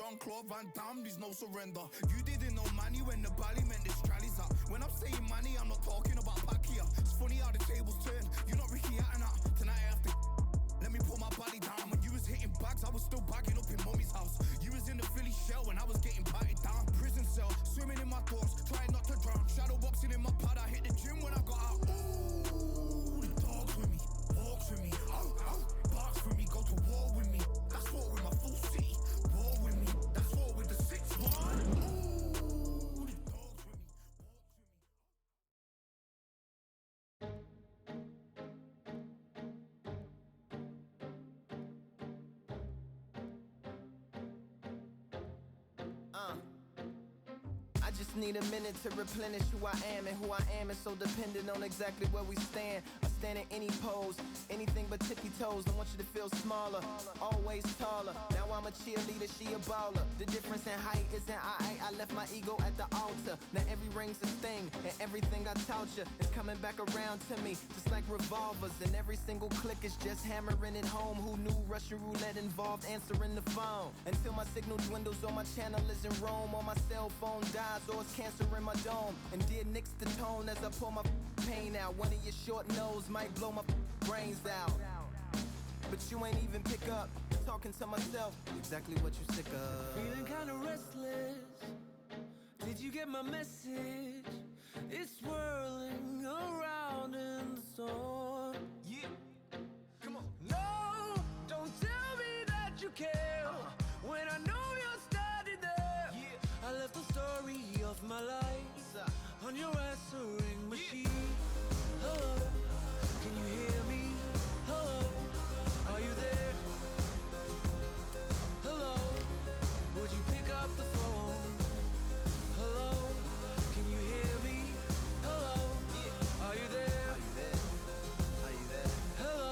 Jean-Claude Van Damme, there's no surrender. You didn't know money when the bally meant this trally's up. When I'm saying money, I'm not talking about Pacquiao. It's funny how the tables turn. You're not Ricky Hatton. Tonight I have to let me put my body down. When you was hitting bags, I was still bagging up in mommy's house. You was in the Philly shell when I was getting batted down. Prison cell, swimming in my thoughts, trying not to drown. Shadow boxing in my pad, I hit the gym when I got out. Ooh, the dogs with me, walks with me. Oh, barks with me, go to war with me. That's war with my full city. War with me, that's war with the 6-1. Ooh, the dogs with me, walks with me. I just need a minute to replenish who I am, and who I am is so dependent on exactly where we stand. I stand in any pose, anything but tippy toes. Don't want you to feel smaller, always taller. Now I'm a cheerleader, she a baller. The difference in height isn't I left my ego at the altar. Now every ring's a thing, and everything I taught you is coming back around to me, just like revolvers. And every single click is just hammering it home. Who knew Russian roulette involved answering the phone? Until my signal dwindles or my channel is in Rome, or my cell phone dies, or it's cancer in my dome. And dear nicks the tone as I pour my pain out. One of your short nose might blow my brains out, but you ain't even pick up. Talking to myself, exactly what you sick of. Feeling kinda restless. Did you get my message? It's swirling around in the storm. Yeah, come on. No, don't tell me that you care when I know you're standing there. Yeah. I left the story of my life on your answering machine. Hello, can you hear me? Hello, are you there? Hello, would you pick up the phone? Hello, can you hear me? Hello, are you there? Are you there? Hello,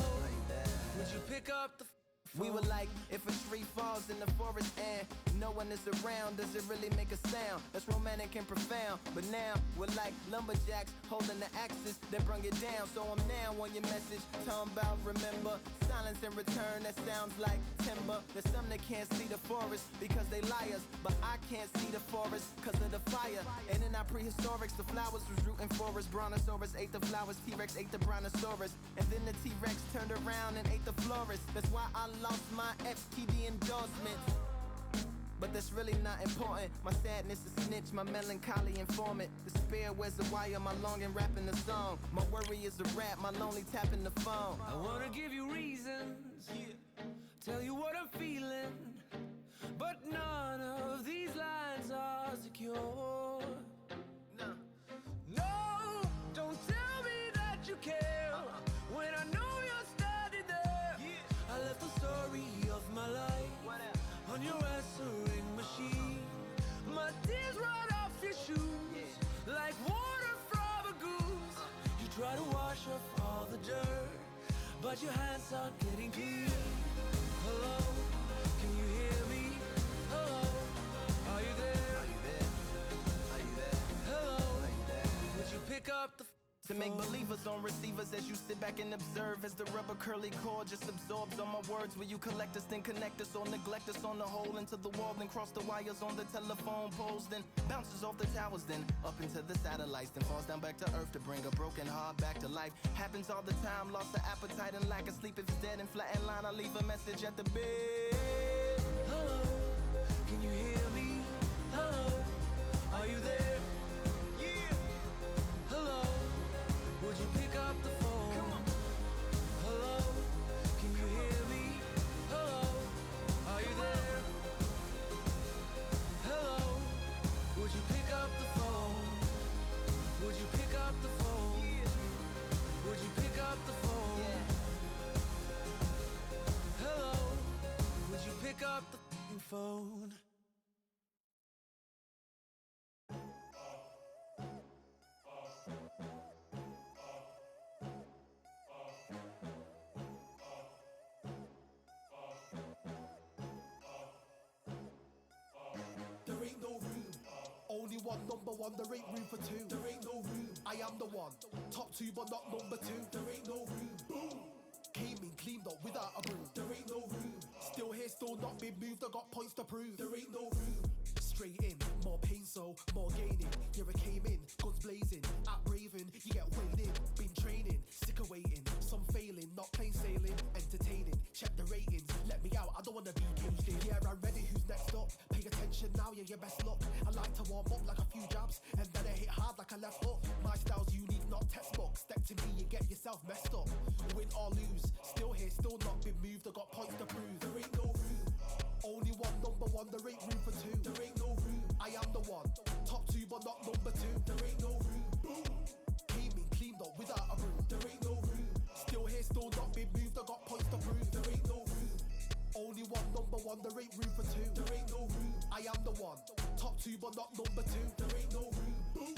would you pick up the phone? We were like, if a tree falls in the forest and no one is around, does it really make a sound? That's romantic and profound. But now, we're like lumberjacks holding the axes that bring it down. So I'm now on your message, talking about remember. Silence in return, that sounds like timber. There's some that can't see the forest because they liars, but I can't see the forest cause of the fire. And in our prehistorics, the flowers was rooting for us. Brontosaurus ate the flowers, T-Rex ate the brontosaurus. And then the T-Rex turned around and ate the florist. That's why I lost my FTD endorsements. But that's really not important. My sadness is snitch, my melancholy informant. Despair wears a wire, my longing rapping the song. My worry is a rap, my lonely tapping the phone. I wanna give you reasons, tell you what I'm feeling, but none of these lines are secure. No, don't tell me that you care when I know you're standing there. I left the story of my life on your answering machine. My tears run off your shoes like water from a goose. You try to wash off all the dirt, but your hands aren't getting clean. Hello, can you hear me? Hello, are you there? Are you there? Are you there? Hello, Are you there? would you pick up the To make believers on receivers as you sit back and observe as the rubber curly cord just absorbs all my words. Will you collect us, then connect us, or neglect us on the hole into the wall, then cross the wires on the telephone poles, then bounces off the towers, then up into the satellites, then falls down back to earth to bring a broken heart back to life. Happens all the time, lost the appetite and lack of sleep. If it's dead and flat in line, I leave a message at the bed. Hello, can you hear me? Hello, are you there? Hello, would you pick up the phone? Hello, can you hear me? Hello, are you there? Hello, would you pick up the phone? Would you pick up the phone? Would you pick up the phone? Hello, would you pick up the phone? There ain't no room. Only one number one, there ain't room for two. There ain't no room. I am the one. Top two, but not number two. There ain't no room. Boom. Came in clean up without a broom. There ain't no room. Still here still not been moved, I got points to prove. There ain't no room. Straight in, more pain, so more gaining. Yeah, I came in, guns blazing, at Raven, you get weighed in. Been training, sick of waiting, some failing, not plain sailing, entertaining. Check the ratings, let me out, I don't wanna be caged in. Yeah, I'm ready, who's next up? Pay attention now, yeah, your best luck. I like to warm up like a few jabs, and then I hit hard like a left hook. My style's unique, not textbook. Step to me, you get yourself messed up. Win or lose, still here, still not been moved, I got points to prove. There ain't no room. Only one, number one, there ain't room for two. There ain't no room, I am the one. Top two, but not number two. There ain't no room. Boom. Came in, cleaned up without a room. There ain't no room. Still here, still not been moved, I got points to prove. There ain't no room. Only one, number one, there ain't room for two. There ain't no room, I am the one. Top two, but not number two. There ain't no room. Boom.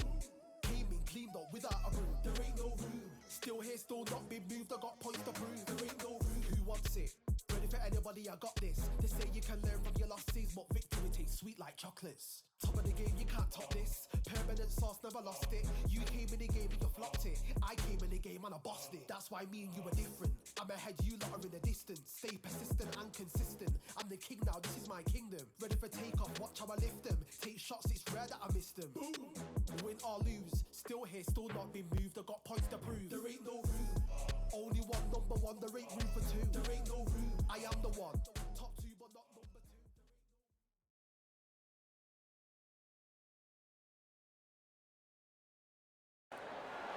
Came in, cleaned up without a room. There ain't no room. Still here, still not been moved, I got points to prove. There ain't no room. Who wants it? Ready for anybody, I got this. They say you can learn from your losses, but victory tastes sweet like chocolates. Top of the game, you can't top this. Permanent sauce, never lost it. You came in the game and you flopped it. I came in the game and I bossed it. That's why me and you are different. I'm ahead, you lot are in the distance. Stay persistent and consistent. I'm the king now, this is my kingdom. Ready for takeoff, watch how I lift them. Take shots, it's rare that I miss them. Win or lose, still here, still not been moved. I got points to prove. There ain't no room. Only one, number one, there ain't room for two. There ain't no room, I am the one. Top two, but not number two.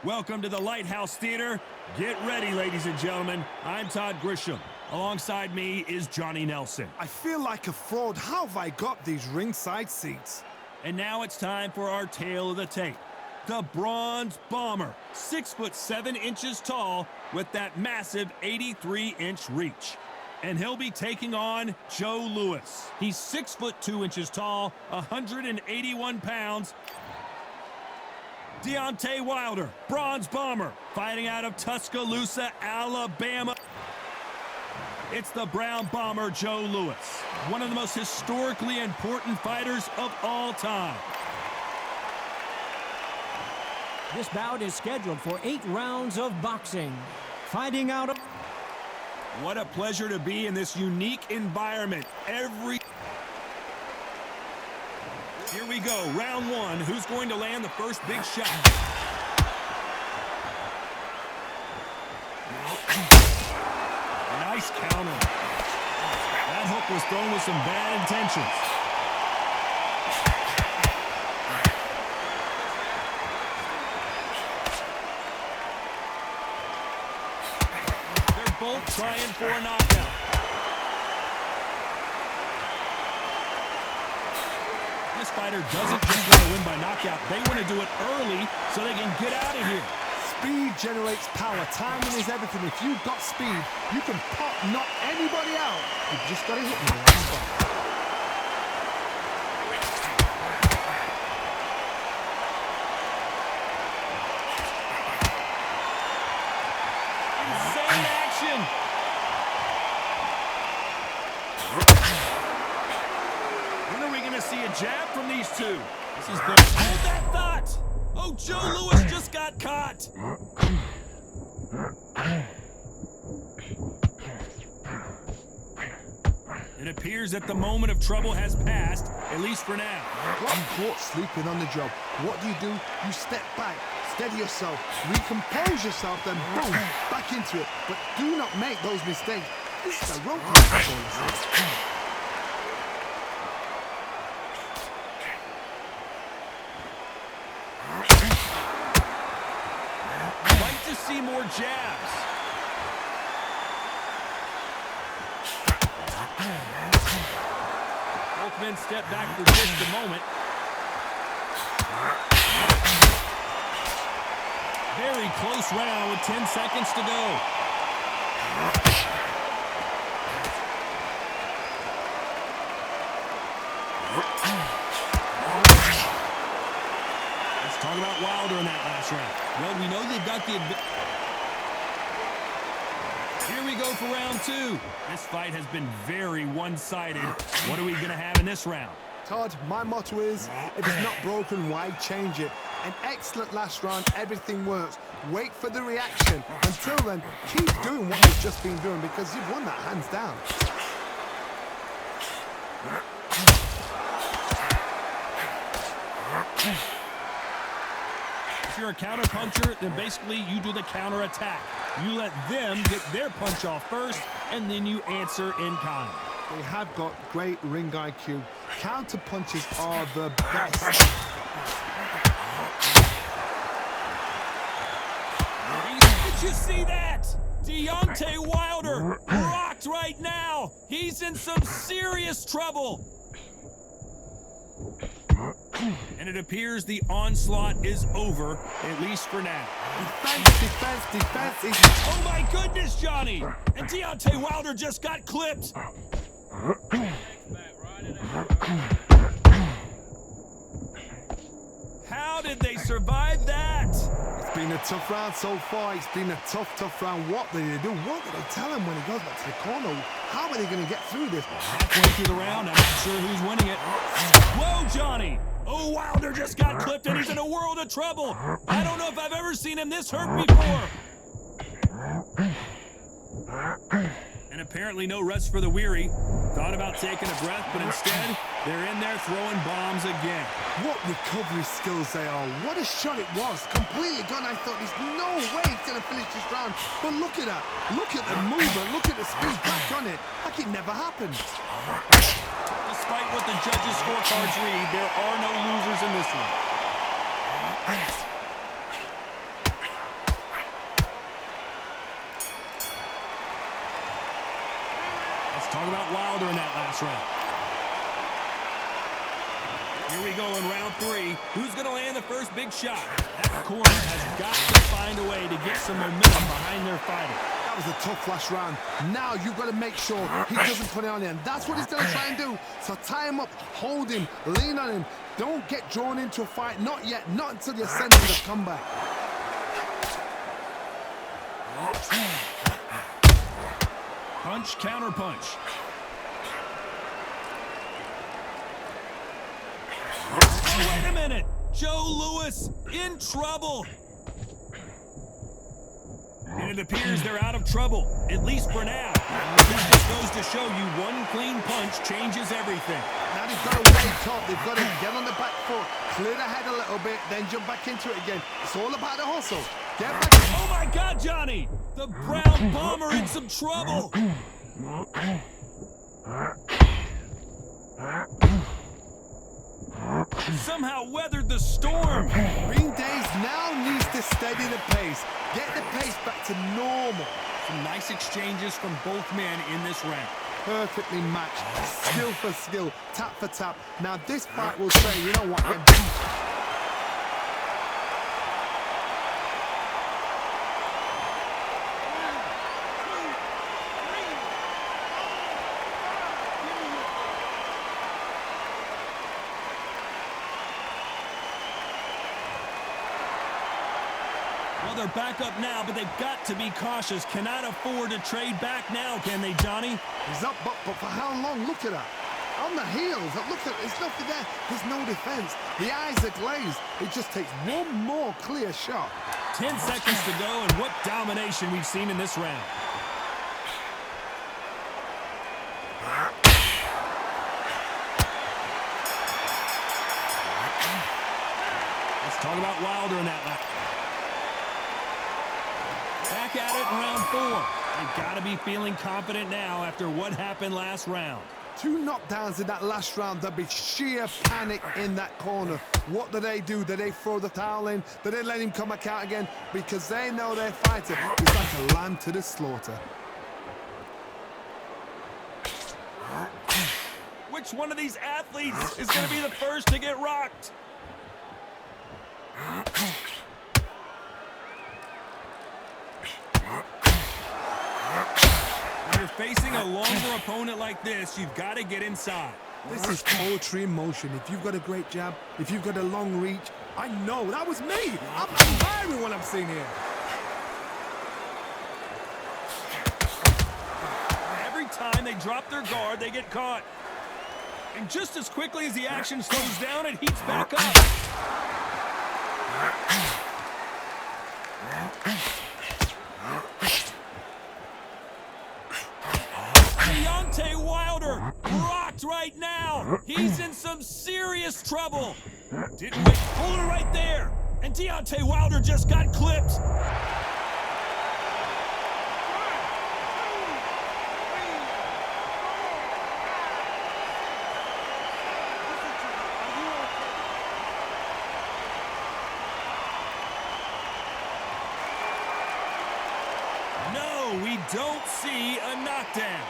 Welcome to the Lighthouse Theater. Get ready, ladies and gentlemen. I'm Todd Grisham. Alongside me is Johnny Nelson. I feel like a fraud. How have I got these ringside seats? And now it's time for our tale of the tape. The Bronze Bomber, 6'7" tall with that massive 83-inch reach. And he'll be taking on Joe Louis. He's 6'2" tall, 181 pounds. Deontay Wilder, Bronze Bomber, fighting out of Tuscaloosa, Alabama. It's the Brown Bomber, Joe Louis, one of the most historically important fighters of all time. This bout is scheduled for 8 rounds of boxing. Fighting out of... What a pleasure to be in this unique environment. Here we go, round one. Who's going to land the first big shot? Nice counter. That hook was thrown with some bad intentions. They're both trying for a knockout. This fighter doesn't just want to win by knockout. They want to do it early so they can get out of here. Speed generates power. Timing is everything. If you've got speed, you can pop, knock anybody out. You've just got to hit in the right spot. Insane action. When are we going to see a jab from these two? This has been... Hold that thought! Oh, Joe Louis just got caught! It appears that the moment of trouble has passed, at least for now. One caught sleeping on the job. What do? You step back, steady yourself, recompose yourself, then boom, back into it. But do not make those mistakes. This is a rope. To see more jabs. Both men step back for just a moment. Very close round with 10 seconds to go. Let's talk about Wilder in that last round. Well, we know they've got the advantage. Here we go for round two. This fight has been very one-sided. What are we going to have in this round? Todd, my motto is, if it's not broken, why change it? An excellent last round, everything works. Wait for the reaction. Until then, keep doing what you've just been doing because you've won that hands down. If you're a counter puncher, then basically you do the counter attack. You let them get their punch off first, and then you answer in kind. They have got great ring IQ. Counter punches are the best. Did you see that? Deontay Wilder rocked right now. He's in some serious trouble. And it appears the onslaught is over, at least for now. Defense. Oh my goodness, Johnny! And Deontay Wilder just got clipped. How did they survive that? It's been a tough round so far. It's been a tough round. What did they do? What did they tell him when he goes back to the corner? How are they going to get through this? Halfway through the round, I'm not sure who's winning it. Whoa, Johnny! Oh, Wilder just got clipped and he's in a world of trouble. I don't know if I've ever seen him this hurt before. And apparently no rest for the weary. Thought about taking a breath, but instead, they're in there throwing bombs again. What recovery skills they are. What a shot it was. Completely gone. I thought there's no way he's going to finish this round. But look at that. Look at the movement. Look at the speed back on it. Like it never happened. Despite what the judges' scorecards read, there are no losers in this one. Let's talk about Wilder in that last round. Here we go in round 3. Who's going to land the first big shot? That corner has got to find a way to get some momentum behind their fighter. That was a tough last round. Now you've got to make sure he doesn't put it on him. That's what he's going to try and do. So tie him up, hold him, lean on him. Don't get drawn into a fight. Not yet. Not until you're sent to the comeback. Punch, counter punch. Oh, wait a minute. Joe Louis in trouble. And it appears they're out of trouble, at least for now. This just goes to show you one clean punch changes everything. Now they've got to wake up. They've got to get on the back foot, clear the head a little bit, then jump back into it again. It's all about the hustle. Get back. Oh my God, Johnny! The Brown Bomber in some trouble. Somehow weathered the storm. Ring Days now needs to steady the pace. Get the pace back to normal. Some nice exchanges from both men in this round. Perfectly matched. Skill for skill. Tap for tap. Now this fight will say, you know what? Well, they're back up now, but they've got to be cautious. Cannot afford to trade back now, can they, Johnny? He's up, but for how long? Look at that. On the heels. Look at it. There's nothing there. There's no defense. The eyes are glazed. It just takes one more clear shot. 10 seconds to go, and what domination we've seen in this round. Let's talk about Wilder in that lap. Back at it in round 4. They've got to be feeling confident now after what happened last round. 2 knockdowns in that last round. There'll be sheer panic in that corner. What do? Do they throw the towel in? Do they let him come back out again? Because they know their fighter is like a lamb to the slaughter. Which one of these athletes is going to be the first to get rocked? When you're facing a longer opponent like this, you've got to get inside. This is poetry in motion. If you've got a great jab, if you've got a long reach, I know, that was me. I'm admiring what I'm seeing here. Every time they drop their guard, they get caught. And just as quickly as the action slows down, it heats back up. Deontay Wilder rocked knocked right now. He's in some serious trouble. Didn't wait. Hold her right there. And Deontay Wilder just got clipped. No, we don't see a knockdown.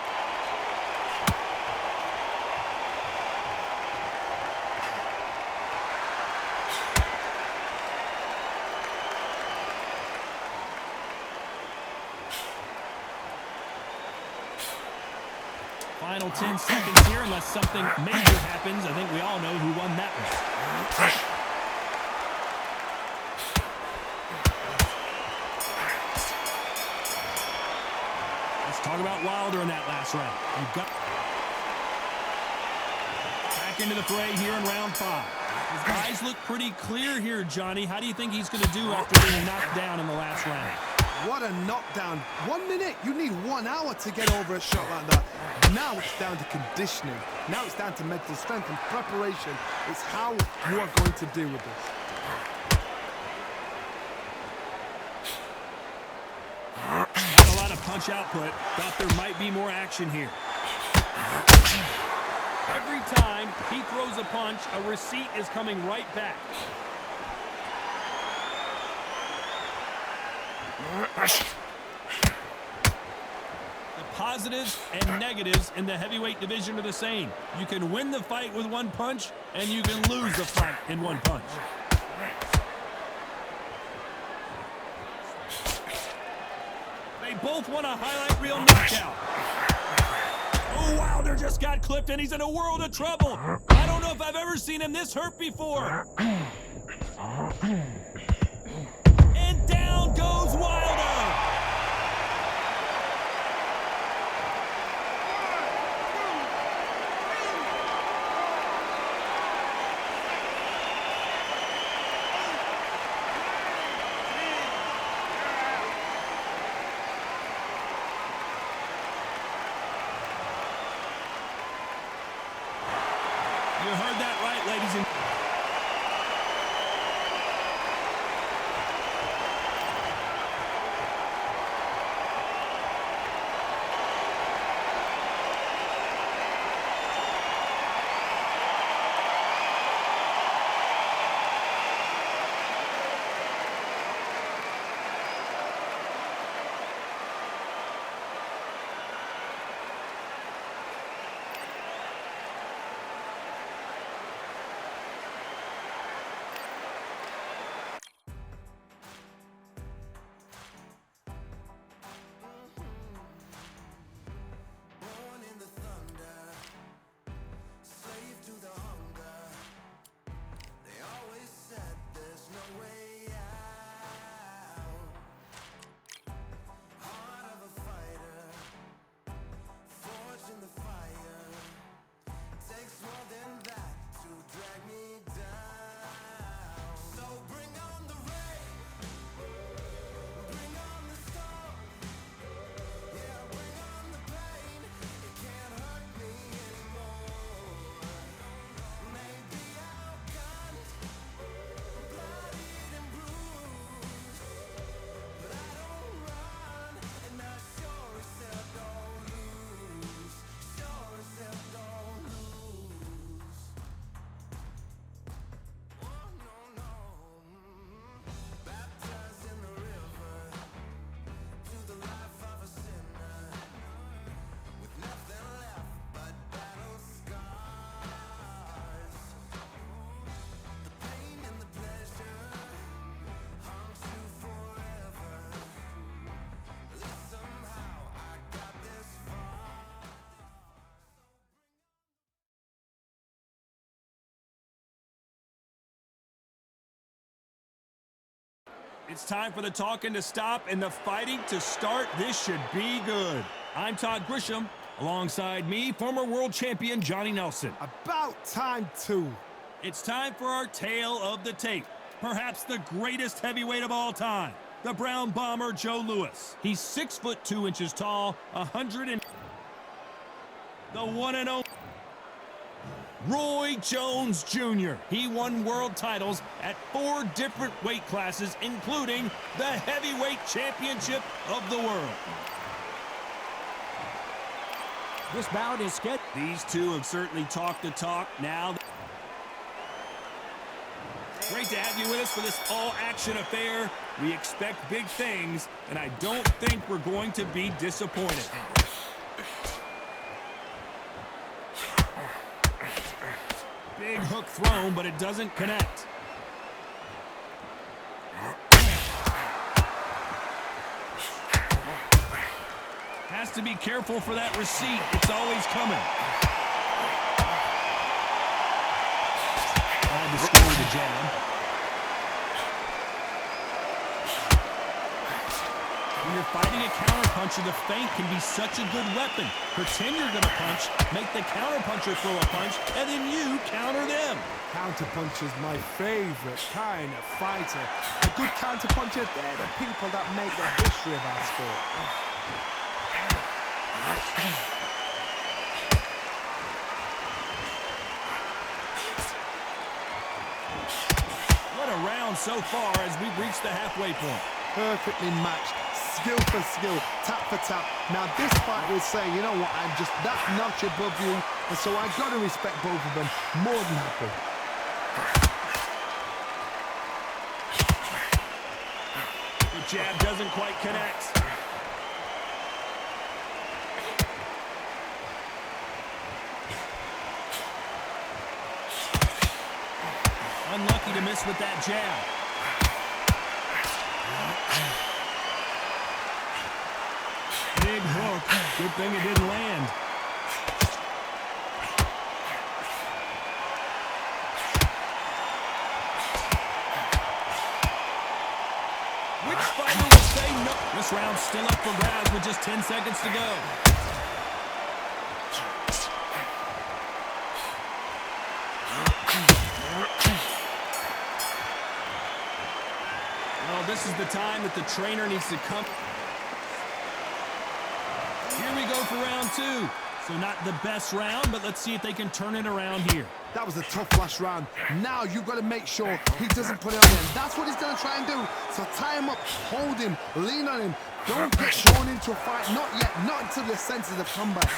Final 10 seconds here, unless something major happens. I think we all know who won that one. Let's talk about Wilder in that last round. You've got back into the fray here in round 5. His eyes look pretty clear here, Johnny. How do you think he's going to do after being knocked down in the last round? What a knockdown. 1 minute, you need 1 hour to get over a shot like that. Now it's down to conditioning. Now it's down to mental strength and preparation. It's how you are going to deal with this. A lot of punch output. Thought there might be more action here. Every time he throws a punch, a receipt is coming right back. The positives and negatives in the heavyweight division are the same. You can win the fight with 1 punch, and you can lose the fight in 1 punch. They both want a highlight reel knockout. Oh, Wilder just got clipped, and he's in a world of trouble. I don't know if I've ever seen him this hurt before. And down goes Wilder. You heard that right, ladies and gentlemen. It's time for the talking to stop and the fighting to start. This should be good. I'm Todd Grisham. Alongside me, former world champion Johnny Nelson. About time, too. It's time for our tale of the tape. Perhaps the greatest heavyweight of all time. The Brown Bomber, Joe Louis. He's 6'2" tall, 100 and... The one and only... Roy Jones Jr. He won world titles at 4 different weight classes, including the heavyweight championship of the world. This bout is scheduled. These two have certainly talked the talk. Now, great to have you with us for this all-action affair. We expect big things, and I don't think we're going to be disappointed. Big hook thrown, but it doesn't connect. Has to be careful for that receipt. It's always coming. Tried to score the jab. When you're fighting a counterpuncher, the feint can be such a good weapon. Pretend you're going to punch, make the counterpuncher throw a punch, and then you counter them. Counterpuncher's my favorite kind of fighter. A good counterpuncher, they're the people that make the history of our sport. What a round so far as we've reached the halfway point. Perfectly matched, skill for skill, tap for tap. Now this fight will say, you know what, I'm just that notch above you, and so I've got to respect both of them more than happy. The jab doesn't quite connect. Unlucky to miss with that jab. Big hook. Good thing it didn't land. Which fighter will say no? This round's still up for grabs with just 10 seconds to go. This is the time that the trainer needs to come. Here we go for round 2. So not the best round, but let's see if they can turn it around here. That was a tough last round. Now you've got to make sure he doesn't put it on him. That's what he's going to try and do. So tie him up, hold him, lean on him. Don't get drawn into a fight. Not yet. Not until the senses have come back.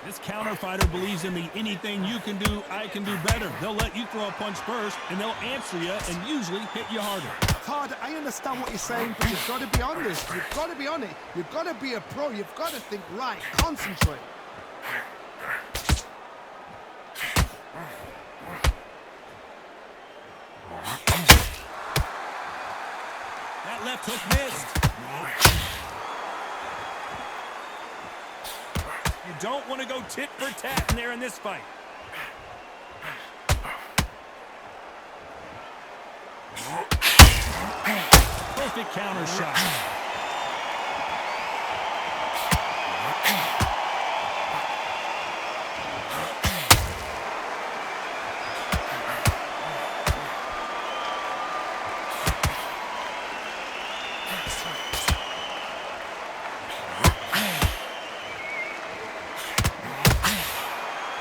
This counter fighter believes in the anything you can do, I can do better. They'll let you throw a punch first, and they'll answer you and usually hit you harder. Todd, I understand what you're saying, but you've got to be honest. You've got to be on it. You've got to be a pro. You've got to think right. Concentrate. That left hook missed. You don't want to go tit for tat in there in this fight. Perfect counter shot.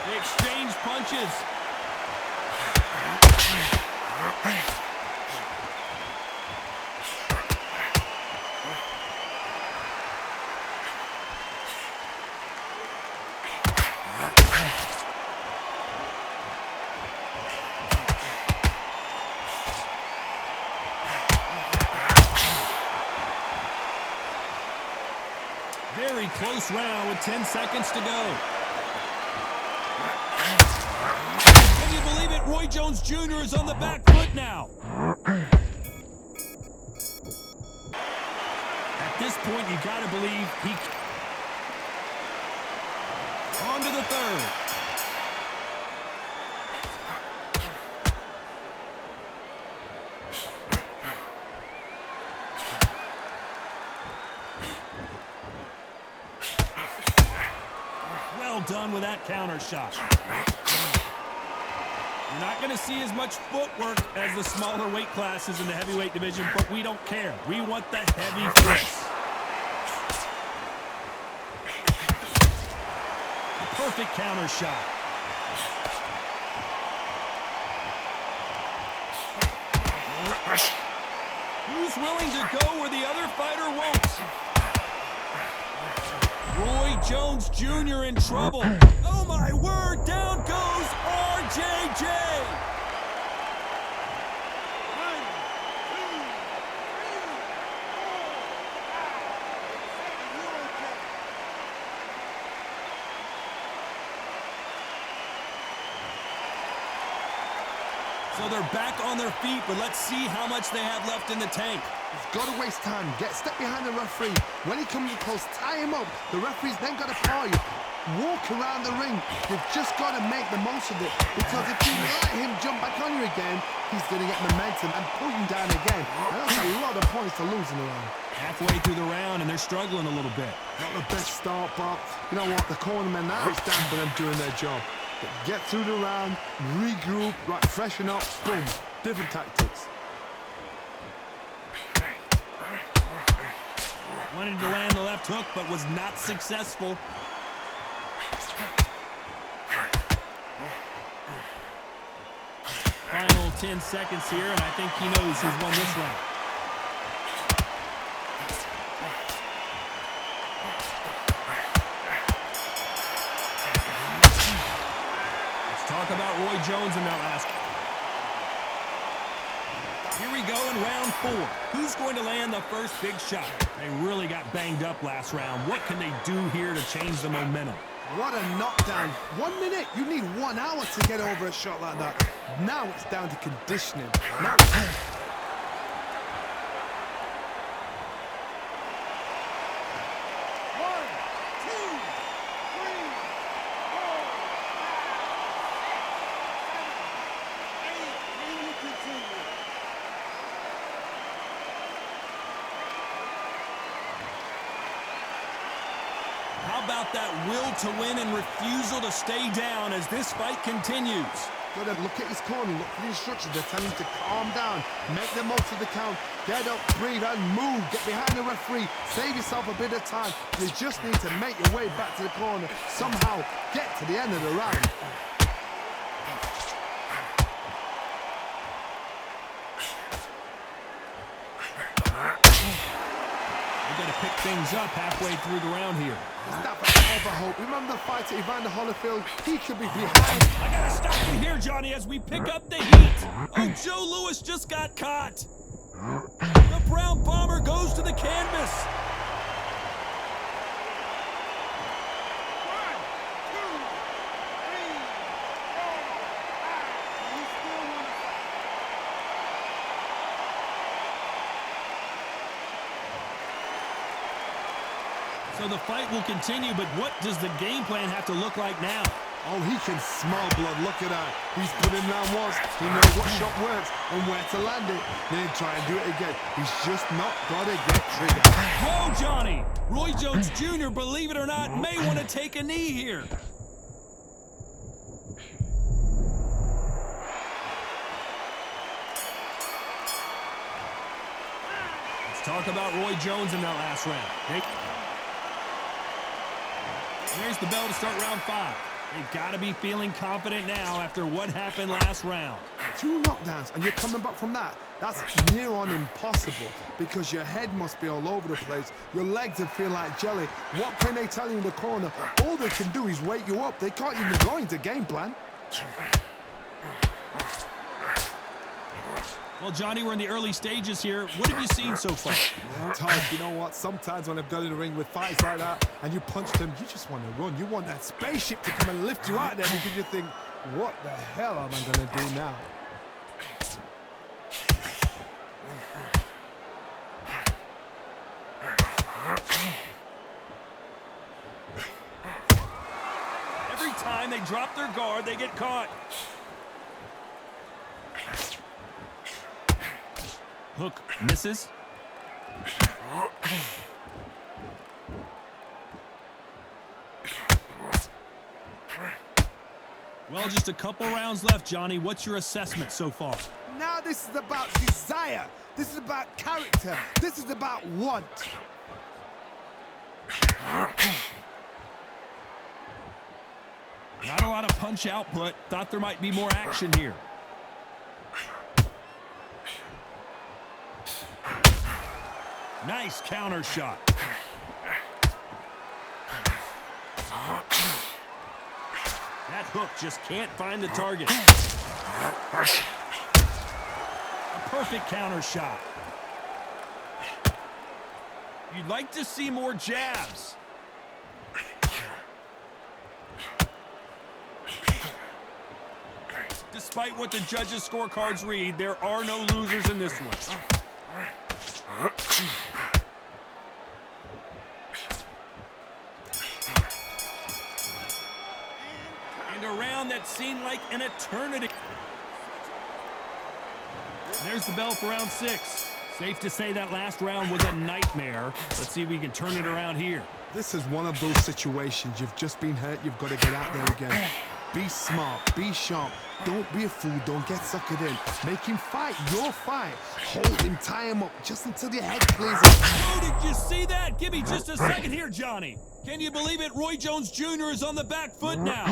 They exchange punches. Very close round with 10 seconds to go. Can you believe it? Roy Jones Jr. is on the back foot now. At this point, you got to believe he... On to the third. Well done with that counter shot. You're not going to see as much footwork as the smaller weight classes in the heavyweight division, but we don't care. We want the heavy threats. perfect counter shot. Who's willing to go where the other fighter won't? Roy Jones Jr. in trouble. Oh my word, down goes RJJ. So they're back on their feet, but let's see how much they have left in the tank. He's got to waste time. Get step behind the referee. When he comes close, tie him up. The referee's then got to paw you. Walk around the ring. You've just got to make the most of it. Because if you let him jump back on you again, he's going to get momentum and pull you down again. And that's a lot of points to lose in the round. Halfway through the round, and they're struggling a little bit. Not the best start, but you know what? The cornermen, now it's down for them doing their job. Get through the round, regroup, right, freshen up, boom. Different tactics. Wanted to land the left hook, but was not successful. Final 10 seconds here, and I think he knows who's won this round. Talk about Roy Jones in that last. Here we go in round 4. Who's going to land the first big shot? They really got banged up last round. What can they do here to change the momentum? What a knockdown. 1 minute, you need 1 hour to get over a shot like that. Now it's down to conditioning. Now How about that will to win and refusal to stay down as this fight continues? got to look at his corner, look for the instructions. They're telling him to calm down, make the most of the count, get up, breathe, and move. Get behind the referee, save yourself a bit of time. You just need to make your way back to the corner. Somehow get to the end of the round. We're going to pick things up halfway through the round here. Is that for hope? Remember the fighter Evander Holyfield? He could be behind. I got to stop you here, Johnny, as we pick up the heat. Oh, Joe Louis just got caught. The Brown Bomber goes to the canvas. So the fight will continue, but what does the game plan have to look like now? Oh, he can smell blood. Look at that. He's put in round once. He knows what shot works and where to land it. Then try and do it again. He's just not got to get triggered. Whoa, Johnny! Roy Jones Jr., believe it or not, may want to take a knee here. Let's talk about Roy Jones in that last round. There's the bell to start round 5. They've got to be feeling confident now after what happened last round. 2 knockdowns and you're coming back from that. That's near on impossible because your head must be all over the place. Your legs would feel like jelly. What can they tell you in the corner? All they can do is wake you up. They can't even go into game plan. Well, Johnny, we're in the early stages here. What have you seen so far? Todd, you know what? Sometimes when I've done in the ring with fights like that and you punch them, you just want to run. You want that spaceship to come and lift you out there because you think, what the hell am I going to do now? Every time they drop their guard, they get caught. Hook misses. Well, just a couple rounds left, Johnny. What's your assessment so far? Now this is about desire. This is about character. This is about want. Not a lot of punch output. Thought there might be more action here. Nice counter shot. That hook just can't find the target. A perfect counter shot. You'd like to see more jabs. Despite what the judges' scorecards read, there are no losers in this one. And a round that seemed like an eternity. There's the bell for round 6. Safe to say that last round was a nightmare. Let's see if we can turn it around here. This is one of those situations. You've just been hurt. You've got to get out there again. Be smart. Be sharp. Don't be a fool. Don't get suckered in. Make him fight your fight. Hold him. Tie him up just until your head clears up. Oh, did you see that? Give me just a second here, Johnny. Can you believe it? Roy Jones Jr. is on the back foot now.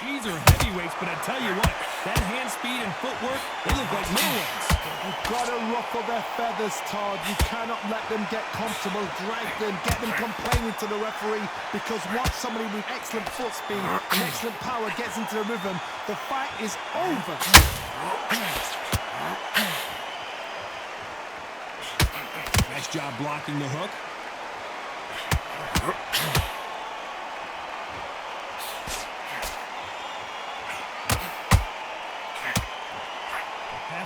These are heavyweights, but I tell you what, that hand speed and footwork, they look like middleweights. You've got to ruffle their feathers, Todd. You cannot let them get comfortable, drag them, get them complaining to the referee, because once somebody with excellent foot speed and excellent power gets into the rhythm, the fight is over. Nice job blocking the hook.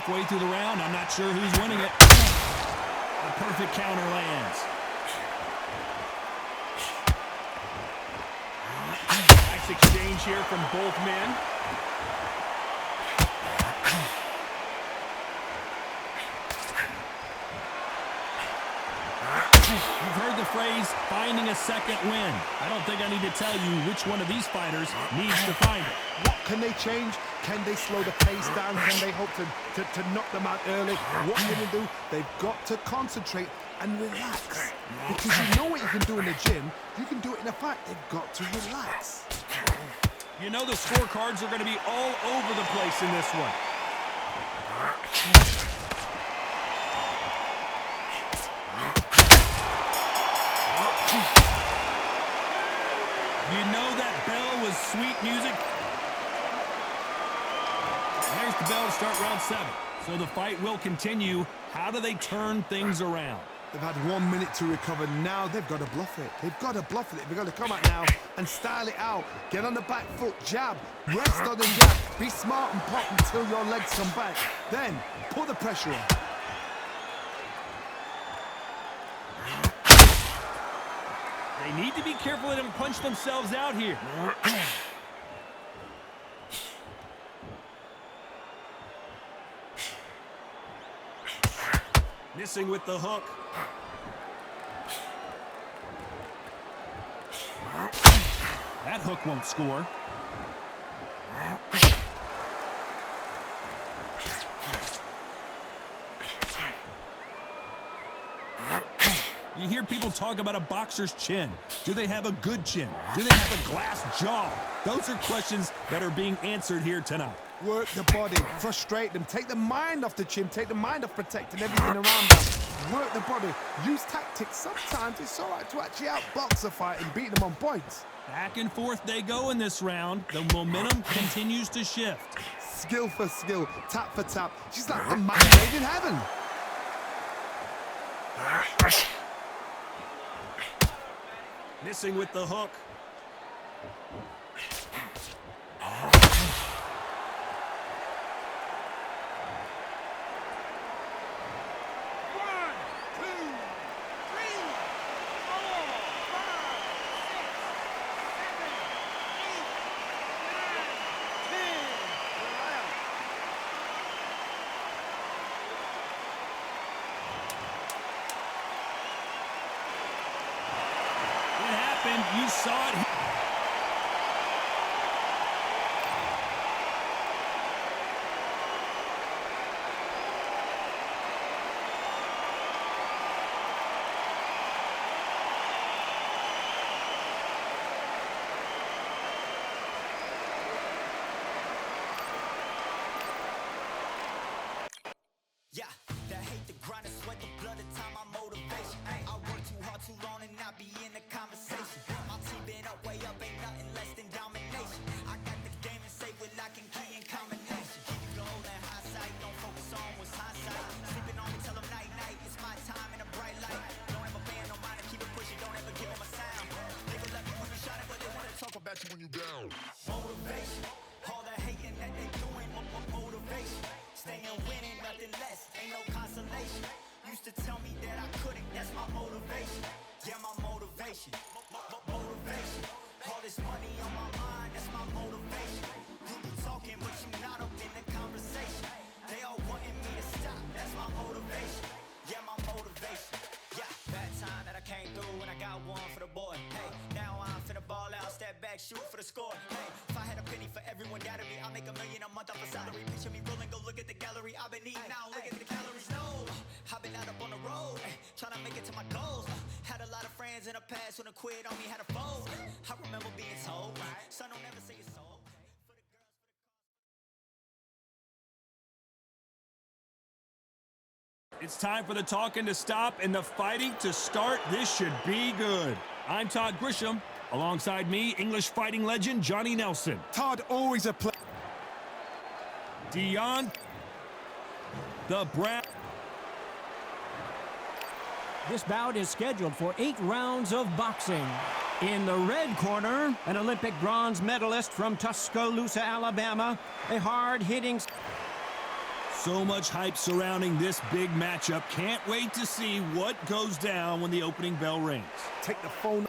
Halfway through the round, I'm not sure who's winning it. A perfect counter lands. Nice exchange here from both men. You've heard the phrase, finding a second win. I don't think I need to tell you which one of these fighters needs to find it. What can they change? Can they slow the pace down? Can they hope to knock them out early? What can they do? They've got to concentrate and relax. Because you know what you can do in the gym, you can do it in a fight. They've got to relax. You know the scorecards are going to be all over the place in this one. You know that bell was sweet music. There's the bell to start round 7. So the fight will continue. How do they turn things around? They've had 1 minute to recover. Now they've got to bluff it. They've got to bluff it. They've got to come out now and style it out. Get on the back foot, jab, rest on the jab. Be smart and pop until your legs come back. Then put the pressure on. They need to be careful they don't punch themselves out here. Missing with the hook. That hook won't score. You hear people talk about a boxer's chin. Do they have a good chin? Do they have a glass jaw? Those are questions that are being answered here tonight. Work the body, frustrate them, take the mind off the chin, take the mind off protecting everything around them. Work the body, use tactics. Sometimes it's all right to actually outbox a fight and beat them on points. Back and forth they go in this round. The momentum continues to shift. Skill for skill, tap for tap. She's like the match made in heaven. Missing with the hook. You saw it. ain't nothing less than domination. I got the game and say with lock and key and combination. Keep you gold and high sight, don't focus on what's hindsight. Sleeping on me, tell them night night, it's my time in a bright light. Don't ever band on mine and keep it pushing, don't ever give them a sound. They will love you when you shine it, but they wanna talk about you when you down. Motivation, all the hating that they doing, motivation. Staying winning, nothing less, ain't no consolation. Used to tell me that I couldn't, that's my motivation. Yeah, my motivation, motivation. All this money on my mind, that's my motivation. You talking, but you not up in the conversation. They all wanting me to stop, that's my motivation. Yeah, my motivation. Yeah, bad time that I came through and I got one for the boy. Hey, now I'm finna ball out, step back, shoot for the score. Hey, if I had a penny for everyone doubted me, I'll make $1 million a month off a salary. Picture me rolling, go look at the gallery. I've been eating now, look at the calories. No, I've been out up on the road, trying to make it to my goals. Had a lot of friends in the past when I quit on me, had a fold. I remember being told, son, don't ever say it's sold. It's time for the talking to stop and the fighting to start. This should be good. I'm Todd Grisham. Alongside me, English fighting legend Johnny Nelson. Todd, always a play. Dion, the Brown. This bout is scheduled for 8 rounds of boxing. In the red corner, an Olympic bronze medalist from Tuscaloosa, Alabama, a hard-hitting... So much hype surrounding this big matchup. Can't wait to see what goes down when the opening bell rings. Take the phone.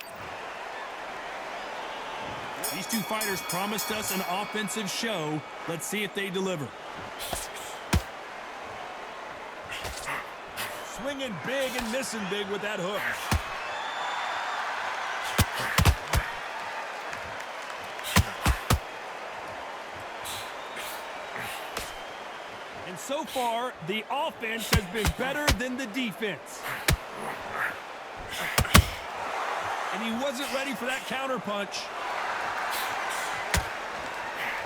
These two fighters promised us an offensive show. Let's see if they deliver. Swinging big and missing big with that hook. And so far, the offense has been better than the defense. And he wasn't ready for that counter punch.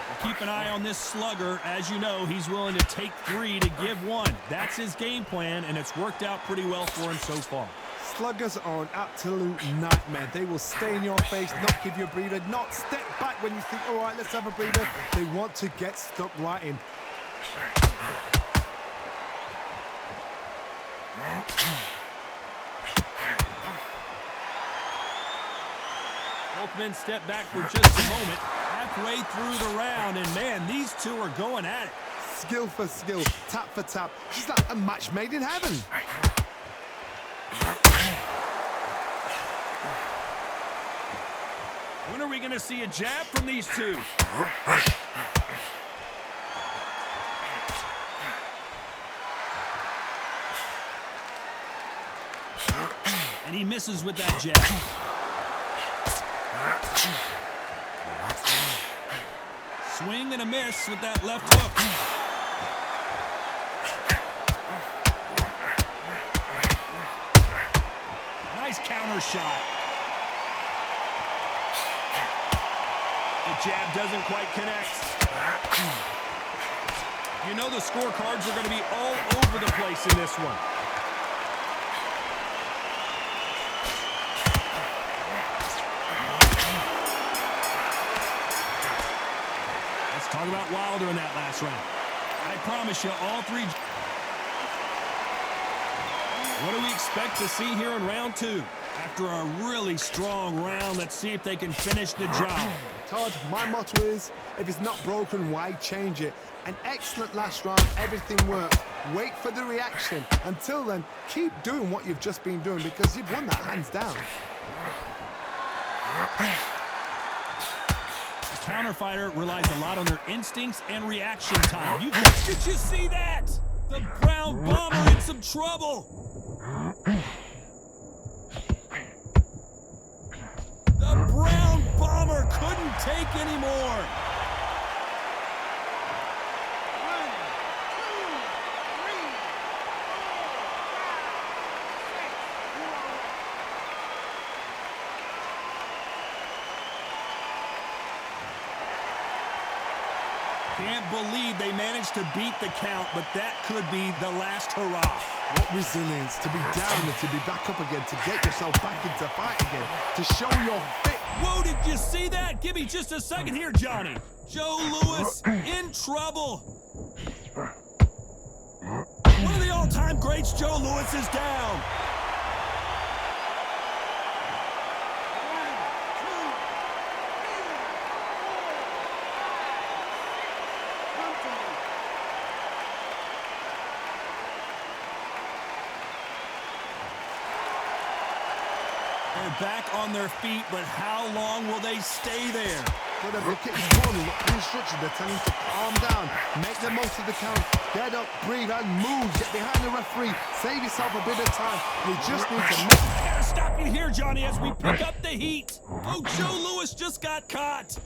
We'll keep an eye on this slugger. As you know, he's willing to take 3 to give 1. That's his game plan, and it's worked out pretty well for him so far. Sluggers are an absolute nightmare. They will stay in your face, not give you a breather, not step back when you think, all right, let's have a breather. They want to get stuck right in. Both men step back for just a moment, halfway through the round, and man, these two are going at it. Skill for skill, tap for tap. It's like a match made in heaven. When are we going to see a jab from these two? And he misses with that jab. Swing and a miss with that left hook. Nice counter shot. The jab doesn't quite connect. You know the scorecards are going to be all over the place in this one. Let's talk about Wilder in that last round. I promise you, all 3... What do we expect to see here in round 2? After a really strong round, let's see if they can finish the job. Todd, my motto is, if it's not broken, why change it? An excellent last round, everything worked. Wait for the reaction. Until then, keep doing what you've just been doing because you've won that hands down. The counter fighter relies a lot on their instincts and reaction time. Did you see that? The Brown Bomber in some trouble. The Brown Bomber couldn't take any more. Can't believe they managed to beat the count, but that could be the last hurrah. What resilience, to be down and to be back up again, to get yourself back into fight again, to show your fit. Whoa, did you see that? Give me just a second here, Johnny. Joe Louis in trouble. One of the all-time greats, Joe Louis, is down. They're back on their feet, but how long will they stay there? But the wicket is won. Look, the instructions, they're telling you to calm down, make the most of the count, get up, breathe, and move. Get behind the referee, save yourself a bit of time. You just need to make. I gotta stop you here, Johnny, as we pick up the heat. Oh, Joe Louis just got caught.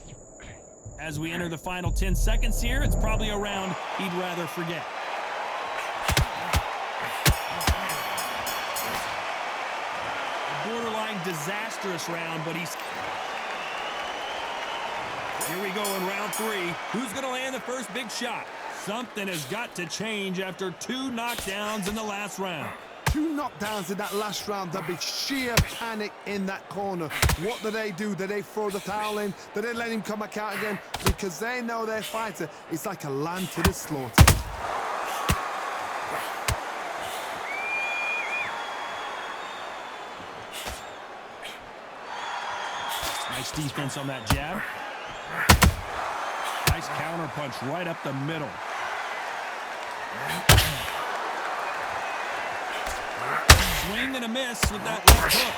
As we enter the final 10 seconds here, it's probably a round he'd rather forget. Borderline disastrous round, but he's... Here we go in round 3. Who's going to land the first big shot? Something has got to change after 2 knockdowns in the last round. 2 knockdowns in that last round. There'll be sheer panic in that corner. What do? Do they throw the towel in? Do they let him come back out again? Because they know their fighter is like a lamb to the slaughter. Nice defense on that jab. Nice counter punch right up the middle. Swing and a miss with that left hook.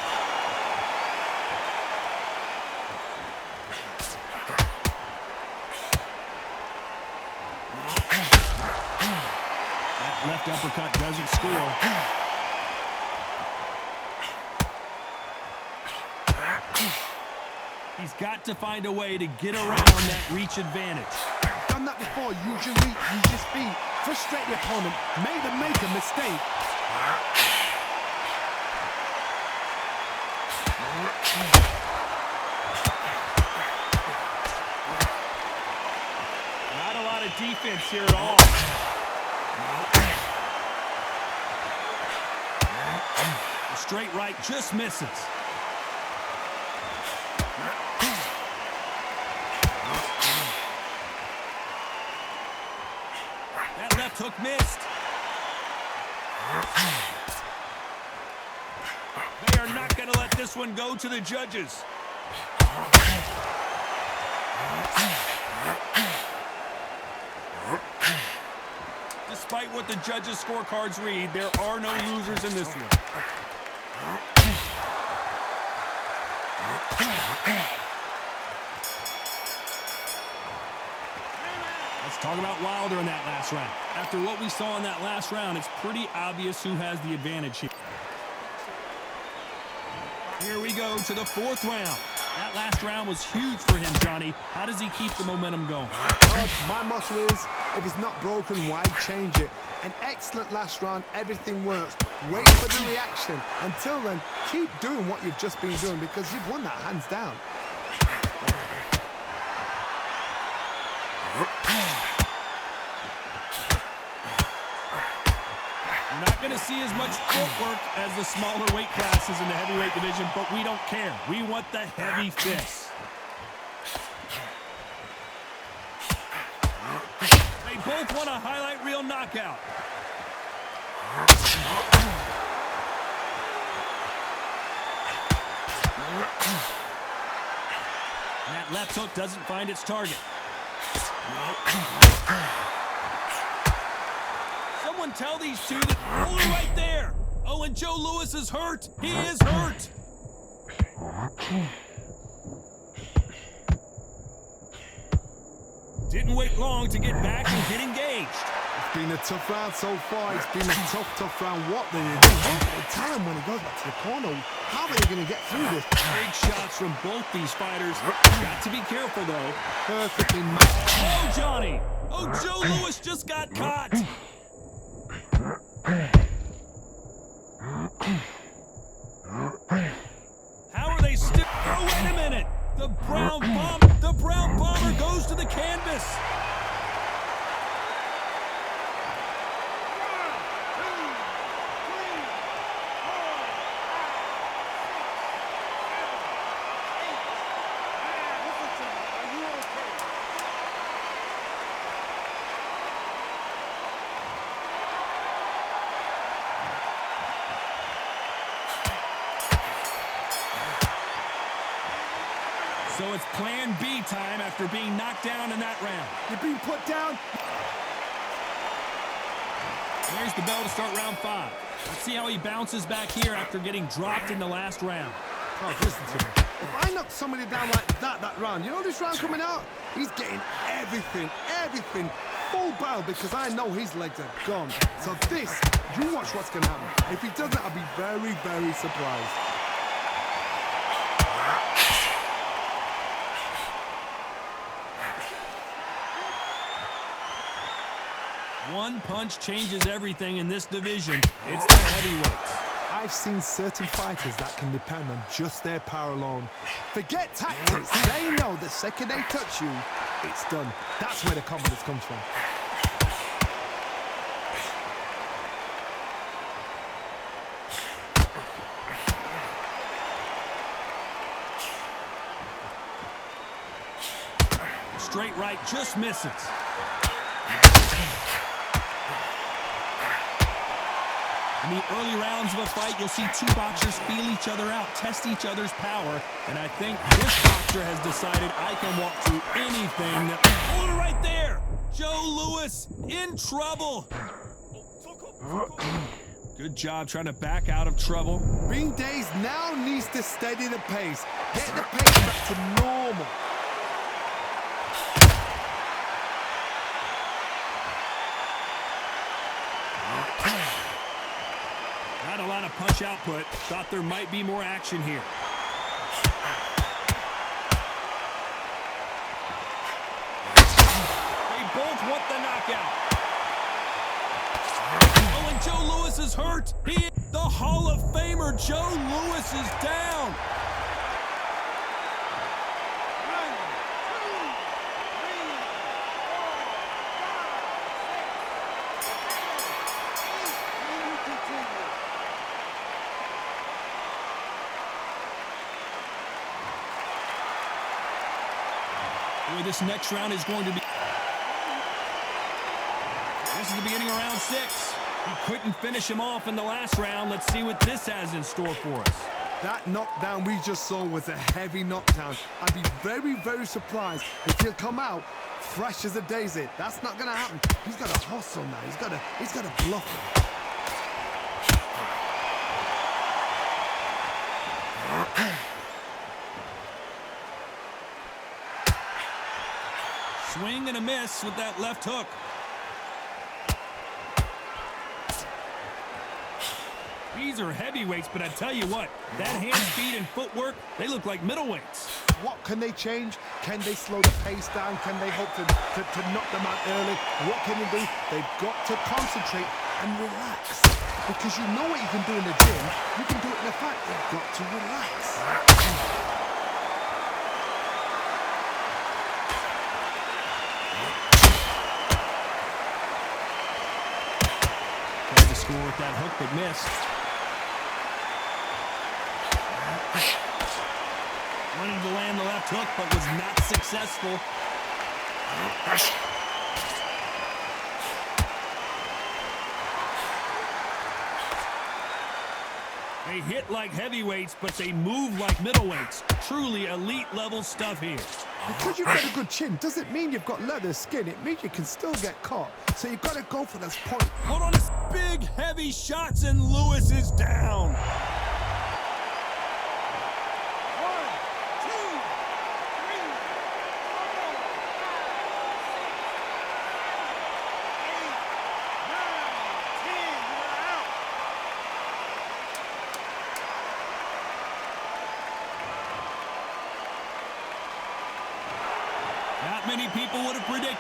That left uppercut doesn't score. He's got to find a way to get around that reach advantage. Done that before. Use your reach, use your speed. Frustrate the opponent. Make them make a mistake. Not a lot of defense here at all. The straight right just misses. That left hook missed. They are not going to let this one go to the judges. Despite what the judges' scorecards read, there are no losers in this one. Let's talk about Wilder in that last round. After what we saw in that last round, it's pretty obvious who has the advantage here. Here we go to the 4th round. That last round was huge for him, Johnny. How does he keep the momentum going? My motto is, if it's not broken, why change it? An excellent last round, everything works. Wait for the reaction. Until then, keep doing what you've just been doing because you've won that hands down. You're not going to see as much footwork as the smaller weight classes in the heavyweight division, but we don't care. We want the heavy fists. They both want a highlight reel knockout. And that left hook doesn't find its target. Someone tell these two that they're right there. Oh, and Joe Louis is hurt. He is hurt. Didn't wait long to get back and get engaged. It's been a tough round so far. It's been a tough round. What do you do? What tell him when he goes back to the corner? How are they going to get through this? Big shots from both these fighters. Got to be careful, though. Perfectly matched. Oh, Johnny. Oh, Joe Louis just got caught. How are they still? Oh, wait a minute. The Brown Bomber goes to the canvas. it's plan B time after being knocked down in that round. You're being put down. There's the bell to start round 5. Let's see how he bounces back here after getting dropped in the last round. Oh, listen to me. If I knock somebody down like that round, you know this round coming out? He's getting everything, full barrel, because I know his legs are gone. So this, you watch what's going to happen. If he does that, I'll be very, very surprised. One punch changes everything in this division. It's the heavyweights. I've seen certain fighters that can depend on just their power alone. Forget tactics. They know the second they touch you, it's done. That's where the confidence comes from. Straight right just misses. In the early rounds of a fight, you'll see two boxers feel each other out, test each other's power, and I think this boxer has decided I can walk through anything that... Hold it right there! Joe Louis in trouble! Good job trying to back out of trouble. Ring Days now needs to steady the pace. Get the pace back to normal. Not a lot of punch output. Thought there might be more action here. They both want the knockout. Oh, and Joe Louis is hurt. The Hall of Famer Joe Louis is down. Boy, this next round is going to be... This is the beginning of round 6. He couldn't finish him off in the last round. Let's see what this has in store for us. That knockdown we just saw was a heavy knockdown. I'd be very, very surprised if he'll come out fresh as a daisy. That's not gonna happen. He's got to hustle now. He's got to bluff him. Swing and a miss with that left hook. These are heavyweights, but I tell you what, that hand speed and footwork, they look like middleweights. What can they change? Can they slow the pace down? Can they hope to knock them out early? What can they do? They've got to concentrate and relax. Because you know what you can do in the gym, you can do it in the fight. You've got to relax. Tried to score with that hook, but missed. Wanted to land the left hook, but was not successful. They hit like heavyweights, but they move like middleweights. Truly elite level stuff here. Because you've got a good chin doesn't mean you've got leather skin. It means you can still get caught. So you've got to go for this point. Hold on, it's big, heavy shots, and Louis is down. Not many people would have predicted.